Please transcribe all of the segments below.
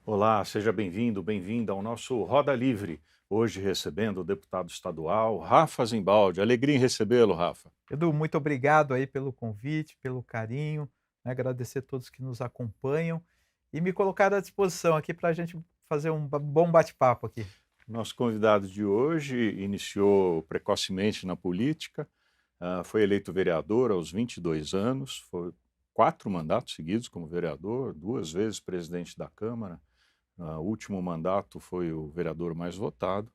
Olá, seja bem-vindo, bem-vinda ao nosso Roda Livre. Hoje recebendo o deputado estadual Rafa Zimbaldi. Alegria em recebê-lo, Rafa. Edu, muito obrigado aí pelo convite, pelo carinho, né, agradecer a todos que nos acompanham e me colocar à disposição aqui para a gente fazer um bom bate-papo aqui. Nosso convidado de hoje iniciou precocemente na política, foi eleito vereador aos 22 anos, foi 4 mandatos seguidos como vereador, 2 vezes presidente da Câmara. O último mandato foi o vereador mais votado.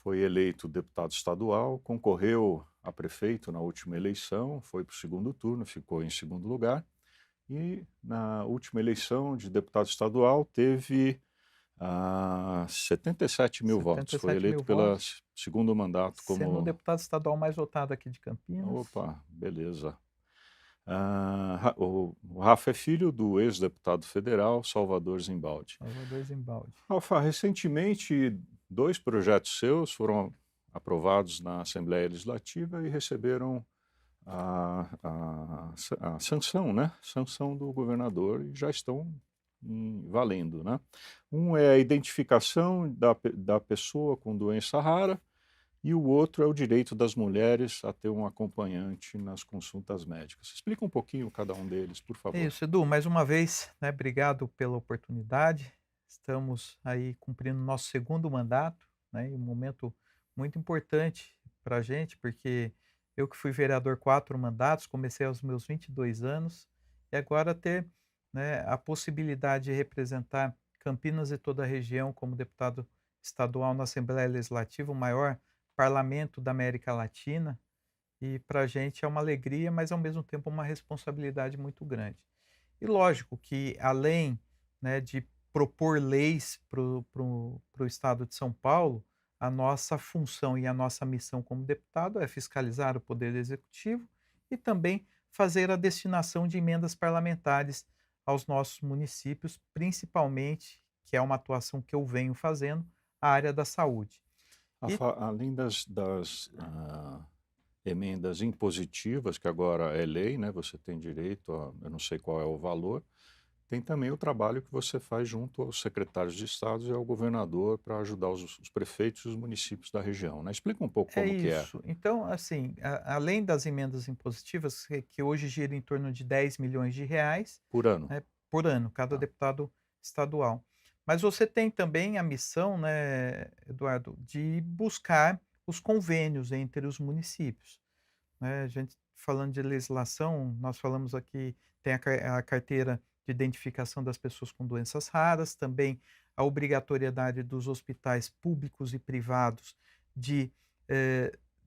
Foi eleito deputado estadual, concorreu a prefeito na última eleição, foi para o segundo turno, ficou em segundo lugar. E na última eleição de deputado estadual teve 77 mil votos. Foi 77 mil eleito pela votos, segundo mandato sendo o como... deputado estadual mais votado aqui de Campinas. Opa, beleza. O Rafa é filho do ex-deputado federal Salvador Zimbaldi. Salvador Zimbaldi. Rafa, recentemente 2 projetos seus foram aprovados na Assembleia Legislativa e receberam a sanção, né? Sanção do governador e já estão valendo, né? Um é a identificação da pessoa com doença rara e o outro é o direito das mulheres a ter um acompanhante nas consultas médicas. Explica um pouquinho cada um deles, por É favor. isso, Edu, mais uma vez, né, obrigado pela oportunidade. Estamos aí cumprindo nosso segundo mandato, né, e um momento muito importante para a gente, porque eu que fui vereador 4 mandatos, comecei aos meus 22 anos, e agora ter, né, a possibilidade de representar Campinas e toda a região como deputado estadual na Assembleia Legislativa, o maior parlamento da América Latina, e para a gente é uma alegria, mas ao mesmo tempo uma responsabilidade muito grande. E lógico que além, né, de propor leis para o estado de São Paulo, a nossa função e a nossa missão como deputado é fiscalizar o poder executivo e também fazer a destinação de emendas parlamentares aos nossos municípios, principalmente, que é uma atuação que eu venho fazendo, a área da saúde. E Além emendas impositivas, que agora é lei, né? Você tem direito a, eu não sei qual é o valor, tem também o trabalho que você faz junto aos secretários de Estado e ao governador para ajudar os prefeitos e os municípios da região, né? Explica um pouco é como que é. isso. Então, assim, além das emendas impositivas, que hoje gira em torno de 10 milhões de reais, Por ano. né, por ano, cada Tá. deputado estadual. Mas você tem também a missão, né, Eduardo, de buscar os convênios entre os municípios, né? A gente falando de legislação, nós falamos aqui, tem a carteira de identificação das pessoas com doenças raras, também a obrigatoriedade dos hospitais públicos e privados de,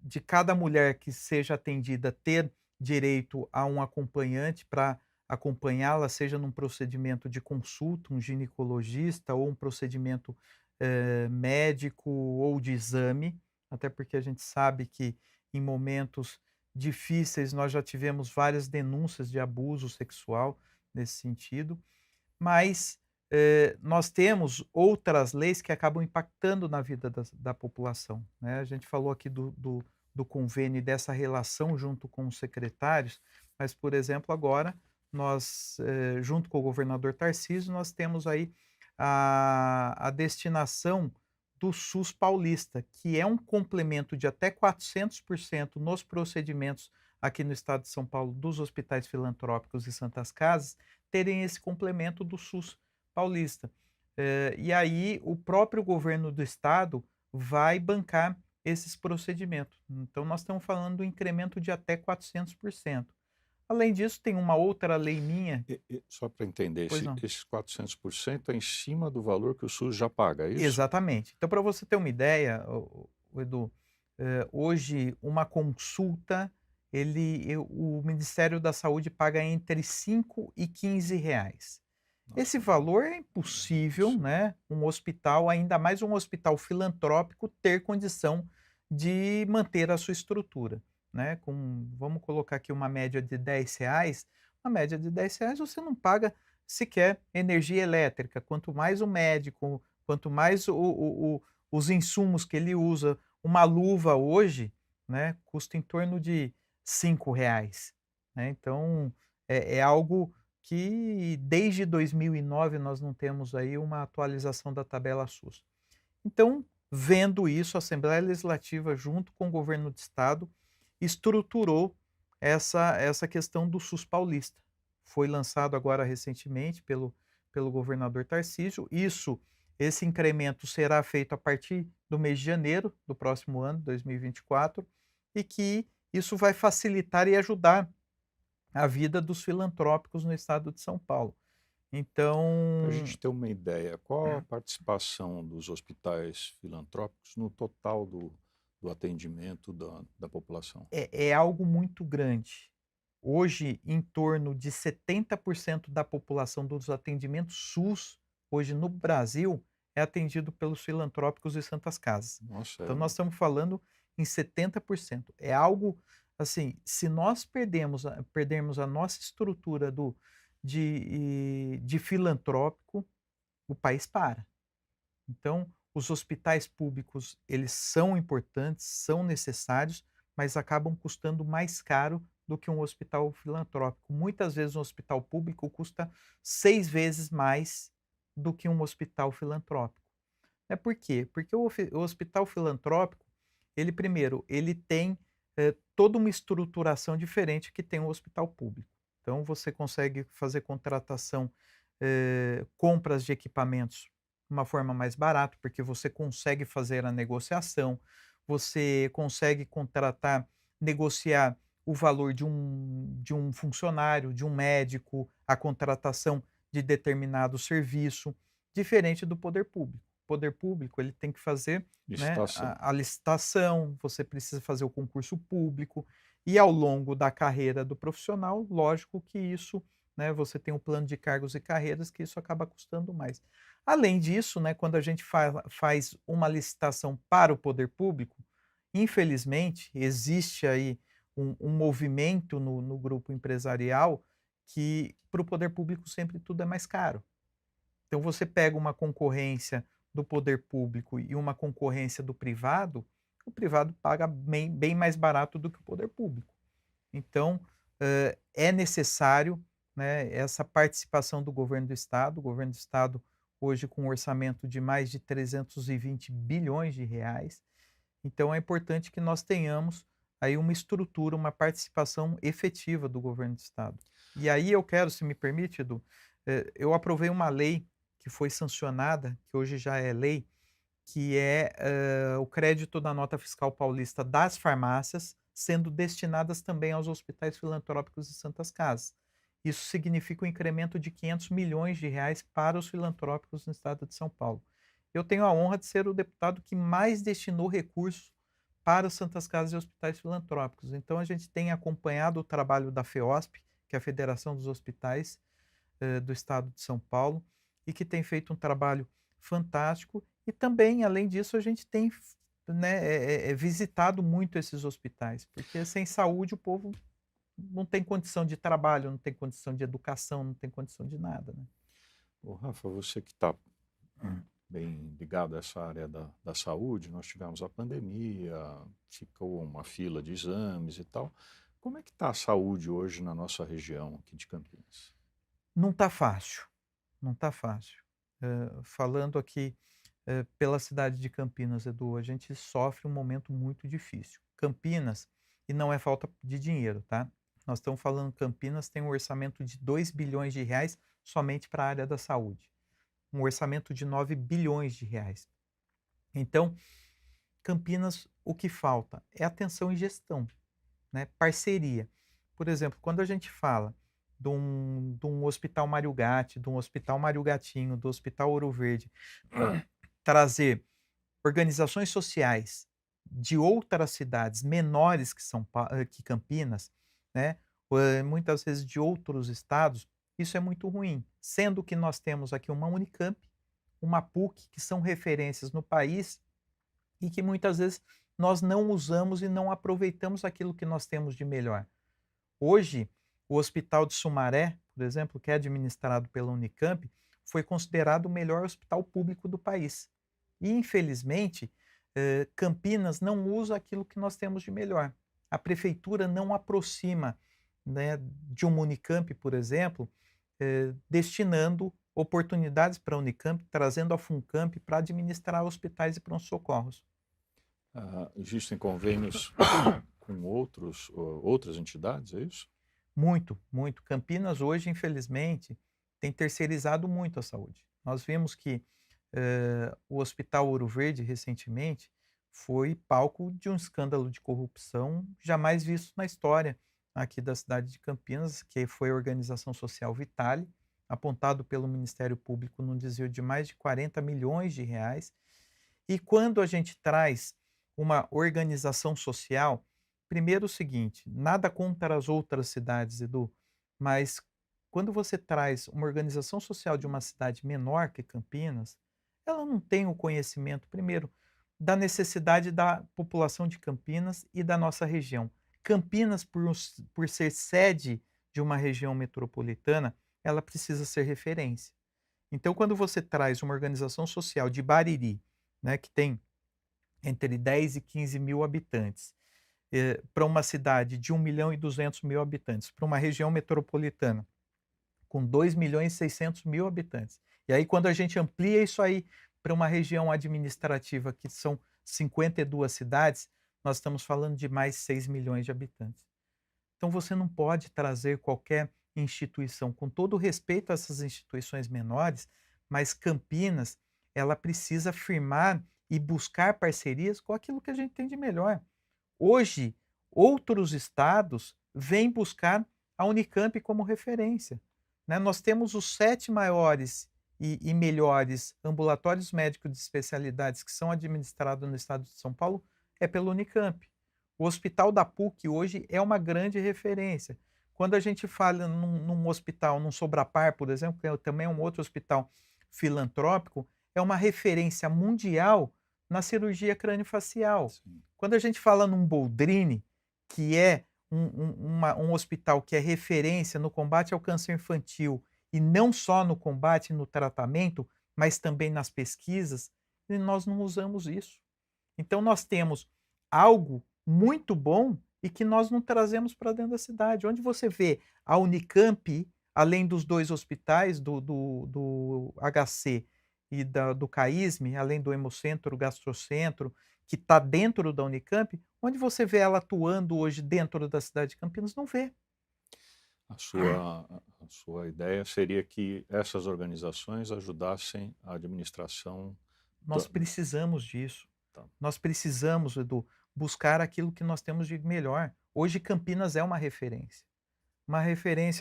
de cada mulher que seja atendida ter direito a um acompanhante para acompanhá-la, seja num procedimento de consulta, um ginecologista ou um procedimento, médico ou de exame, até porque a gente sabe que em momentos difíceis, nós já tivemos várias denúncias de abuso sexual nesse sentido, mas, nós temos outras leis que acabam impactando na vida da população, né. A gente falou aqui do convênio e dessa relação junto com os secretários, mas, por exemplo, agora nós, junto com o governador Tarcísio, nós temos aí a destinação do SUS paulista, que é um complemento de até 400% nos procedimentos aqui no estado de São Paulo dos hospitais filantrópicos e santas casas, terem esse complemento do SUS paulista. E aí o próprio governo do estado vai bancar esses procedimentos. Então nós estamos falando do incremento de até 400%. Além disso, tem uma outra lei minha. Só para entender, Pois não. esses 400% é em cima do valor que o SUS já paga, é isso? Exatamente. Então, para você ter uma ideia, o Edu, hoje uma consulta, o Ministério da Saúde paga entre 5 e 15 reais. Esse Nossa, valor é é impossível, absurdo. né, um hospital, ainda mais um hospital filantrópico, ter condição de manter a sua estrutura, né, vamos colocar aqui uma média de 10 reais, uma média de 10 reais você não paga sequer energia elétrica, quanto mais o médico, quanto mais os insumos que ele usa. Uma luva hoje, né, custa em torno de 5 reais, né, então é algo que desde 2009 nós não temos aí uma atualização da tabela SUS. Então, vendo isso, a Assembleia Legislativa, junto com o governo do estado, estruturou essa questão do SUS paulista. Foi lançado agora recentemente pelo governador Tarcísio. Esse incremento será feito a partir do mês de janeiro do próximo ano, 2024, e que isso vai facilitar e ajudar a vida dos filantrópicos no estado de São Paulo. Para a Então, gente ter uma ideia, qual a participação dos hospitais filantrópicos no total do atendimento da população? é algo muito grande. Hoje, em torno de 70% da população dos atendimentos SUS, hoje no Brasil, é atendido pelos filantrópicos e santas casas. Nossa, Então nós estamos falando em 70%. É algo, assim, se nós perdermos a nossa estrutura de filantrópico, o país para. Então, os hospitais públicos, eles são importantes, são necessários, mas acabam custando mais caro do que um hospital filantrópico. Muitas vezes um hospital público custa 6 vezes mais do que um hospital filantrópico. É por quê? Porque o hospital filantrópico, ele primeiro, ele tem, toda uma estruturação diferente que tem um hospital público. Então você consegue fazer contratação, compras de equipamentos de uma forma mais barata, porque você consegue fazer a negociação, você consegue contratar, negociar o valor de um funcionário, de um médico, a contratação de determinado serviço, diferente do poder público. O poder público, ele tem que fazer, né, licitação. a licitação, você precisa fazer o concurso público, e ao longo da carreira do profissional, lógico que isso, né, você tem um plano de cargos e carreiras que isso acaba custando mais. Além disso, né, quando a gente faz uma licitação para o poder público, infelizmente, existe aí um movimento no grupo empresarial que para o poder público sempre tudo é mais caro. Então você pega uma concorrência do poder público e uma concorrência do privado, o privado paga bem mais barato do que o poder público. Então, é necessário, né, essa participação do governo do estado. O governo do estado hoje com um orçamento de mais de 320 bilhões de reais. Então é importante que nós tenhamos aí uma estrutura, uma participação efetiva do governo do estado. E aí eu quero, se me permite, Edu, eu aprovei uma lei que foi sancionada, que hoje já é lei, que é, o crédito da nota fiscal paulista das farmácias sendo destinadas também aos hospitais filantrópicos e santas casas. Isso significa um incremento de 500 milhões de reais para os filantrópicos no estado de São Paulo. Eu tenho a honra de ser o deputado que mais destinou recursos para as santas casas e hospitais filantrópicos. Então a gente tem acompanhado o trabalho da FEOSP, que é a Federação dos Hospitais, do estado de São Paulo, e que tem feito um trabalho fantástico. E também, além disso, a gente tem, né, visitado muito esses hospitais, porque sem saúde o povo não tem condição de trabalho, não tem condição de educação, não tem condição de nada, né. Ô, Rafa, você que está bem ligado a essa área da saúde, nós tivemos a pandemia, ficou uma fila de exames e tal. Como é que está a saúde hoje na nossa região aqui de Campinas? Não está fácil, não está fácil. Falando aqui, pela cidade de Campinas, Edu, a gente sofre um momento muito difícil. Campinas, e não é falta de dinheiro, tá? Nós estamos falando Campinas tem um orçamento de 2 bilhões de reais somente para a área da saúde. Um orçamento de 9 bilhões de reais. Então, Campinas, o que falta é atenção e gestão, né? Parceria. Por exemplo, quando a gente fala de um hospital Mário Gatti, de um hospital Mário Gatinho, do hospital Ouro Verde, trazer organizações sociais de outras cidades menores que que Campinas, né, muitas vezes de outros estados, isso é muito ruim. Sendo que nós temos aqui uma Unicamp, uma PUC, que são referências no país e que muitas vezes nós não usamos e não aproveitamos aquilo que nós temos de melhor. Hoje, o Hospital de Sumaré, por exemplo, que é administrado pela Unicamp, foi considerado o melhor hospital público do país. E, infelizmente, Campinas não usa aquilo que nós temos de melhor. A prefeitura não aproxima, né, de uma Unicamp, por exemplo, destinando oportunidades para a Unicamp, trazendo a FUNCAMP para administrar hospitais e pronto-socorros. Existem convênios com outras entidades, é isso? Muito, muito. Campinas hoje, infelizmente, tem terceirizado muito a saúde. Nós vimos que o Hospital Ouro Verde, recentemente, foi palco de um escândalo de corrupção jamais visto na história aqui da cidade de Campinas, que foi a organização social Vitale, apontado pelo Ministério Público num desvio de mais de 40 milhões de reais. E quando a gente traz uma organização social, primeiro o seguinte, nada contra as outras cidades, Edu, mas quando você traz uma organização social de uma cidade menor que Campinas, ela não tem o conhecimento, primeiro, da necessidade da população de Campinas e da nossa região. Campinas, por ser sede de uma região metropolitana, ela precisa ser referência. Então, quando você traz uma organização social de Bariri, né, que tem entre 10 e 15 mil habitantes, para uma cidade de 1.200.000 habitantes, para uma região metropolitana com 2.600.000 habitantes. E aí, quando a gente amplia isso aí para uma região administrativa que são 52 cidades, nós estamos falando de mais 6 milhões de habitantes. Então, você não pode trazer qualquer instituição, com todo o respeito a essas instituições menores, mas Campinas, ela precisa firmar e buscar parcerias com aquilo que a gente tem de melhor. Hoje, outros estados vêm buscar a Unicamp como referência, né. Nós temos os 7 maiores e melhores ambulatórios médicos de especialidades que são administrados no estado de São Paulo, é pela Unicamp. O hospital da PUC hoje é uma grande referência. Quando a gente fala num hospital, num Sobrapar, por exemplo, que também é um outro hospital filantrópico, é uma referência mundial na cirurgia craniofacial. Sim. Quando a gente fala num Boldrini, que é um hospital que é referência no combate ao câncer infantil, e não só no combate e no tratamento, mas também nas pesquisas, e nós não usamos isso. Então nós temos algo muito bom e que nós não trazemos para dentro da cidade. Onde você vê a Unicamp, além dos 2 hospitais, do HC e do CAISM, além do Hemocentro, Gastrocentro, que está dentro da Unicamp, onde você vê ela atuando hoje dentro da cidade de Campinas? Não vê. A sua ideia seria que essas organizações ajudassem a administração da Nós precisamos disso. tá. Nós precisamos, Edu, buscar aquilo que nós temos de melhor. Hoje Campinas é uma referência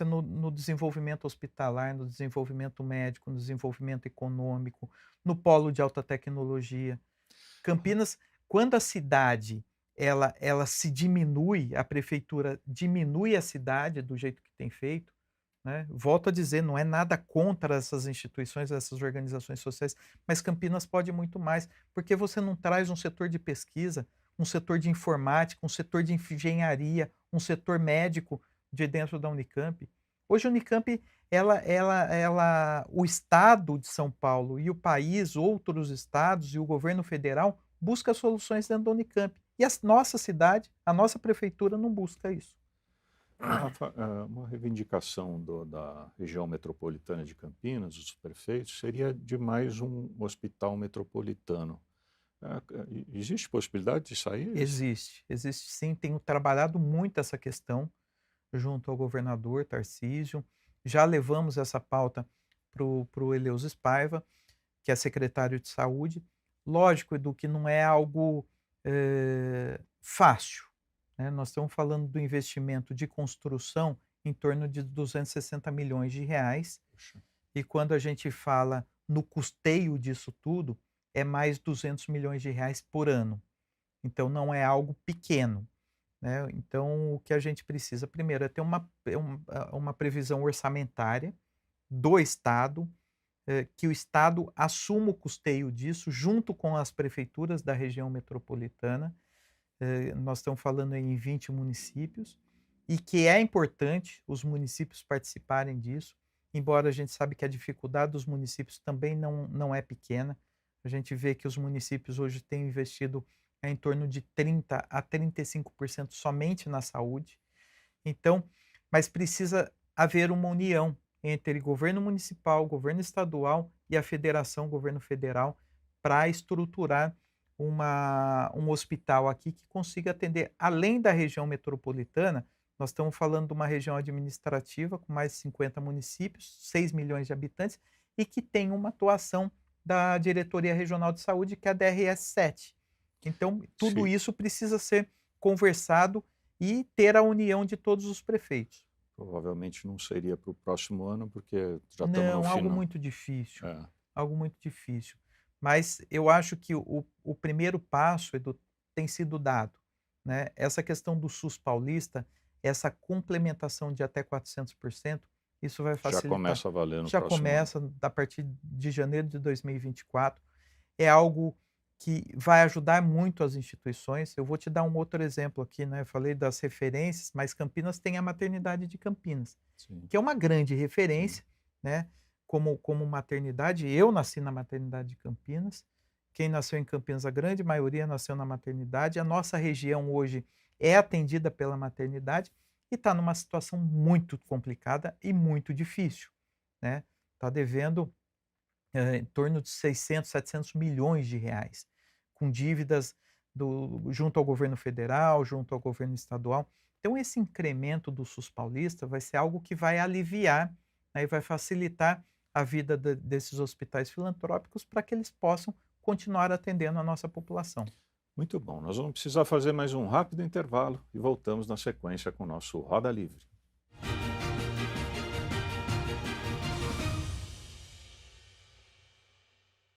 no desenvolvimento hospitalar, no desenvolvimento médico, no desenvolvimento econômico, no polo de alta tecnologia. Campinas, quando a cidade ela se diminui, a prefeitura diminui a cidade do jeito que tem feito, né, volto a dizer, não é nada contra essas instituições, essas organizações sociais, mas Campinas pode muito mais, porque você não traz um setor de pesquisa, um setor de informática, um setor de engenharia, um setor médico de dentro da Unicamp. Hoje a Unicamp, o estado de São Paulo e o país, outros estados e o governo federal busca soluções dentro da Unicamp. E a nossa cidade, a nossa prefeitura não busca isso. Rafa, uma reivindicação da região metropolitana de Campinas, dos prefeitos, seria de mais um hospital metropolitano. Existe possibilidade de sair? Existe, existe sim, tenho trabalhado muito essa questão junto ao governador Tarcísio, já levamos essa pauta para o Eleusio Spaiva, que é secretário de saúde. Lógico, Edu, que não é algo fácil, né? Nós estamos falando do investimento de construção em torno de 260 milhões de reais, Poxa. e quando a gente fala no custeio disso tudo, é mais 200 milhões de reais por ano. Então não é algo pequeno, né. Então o que a gente precisa primeiro é ter uma previsão orçamentária do estado, que o estado assuma o custeio disso junto com as prefeituras da região metropolitana. Nós estamos falando aí em 20 municípios, e que é importante os municípios participarem disso, embora a gente sabe que a dificuldade dos municípios também não é pequena. A gente vê que os municípios hoje têm investido em torno de 30 a 35% somente na saúde. Então, mas precisa haver uma união entre governo municipal, governo estadual e a federação, governo federal, para estruturar um hospital aqui que consiga atender, além da região metropolitana, nós estamos falando de uma região administrativa com mais de 50 municípios, 6 milhões de habitantes, e que tem uma atuação da Diretoria Regional de Saúde, que é a DRS 7. Então, tudo Sim, isso precisa ser conversado e ter a união de todos os prefeitos. provavelmente não seria para o próximo ano, porque já estamos no Não, final. É, algo muito difícil. Mas eu acho que o primeiro passo, Edu, tem sido dado, né. Essa questão do SUS paulista, essa complementação de até 400%, isso vai já facilitar. começa a valer no Já próximo ano. começa a partir de janeiro de 2024. É algo que vai ajudar muito as instituições. Eu vou te dar um outro exemplo aqui, né, eu falei das referências, mas Campinas tem a maternidade de Campinas, Sim, que é uma grande sim. referência, né, como maternidade. Eu nasci na maternidade de Campinas, quem nasceu em Campinas, a grande maioria nasceu na maternidade. A nossa região hoje é atendida pela maternidade e está numa situação muito complicada e muito difícil, né. Está devendo em torno de 600, 700 milhões de reais, com dívidas junto ao governo federal, junto ao governo estadual. Então esse incremento do SUS paulista vai ser algo que vai aliviar, aí vai facilitar a vida desses hospitais filantrópicos para que eles possam continuar atendendo a nossa população. Muito bom. Nós vamos precisar fazer mais um rápido intervalo e voltamos na sequência com o nosso Roda Livre.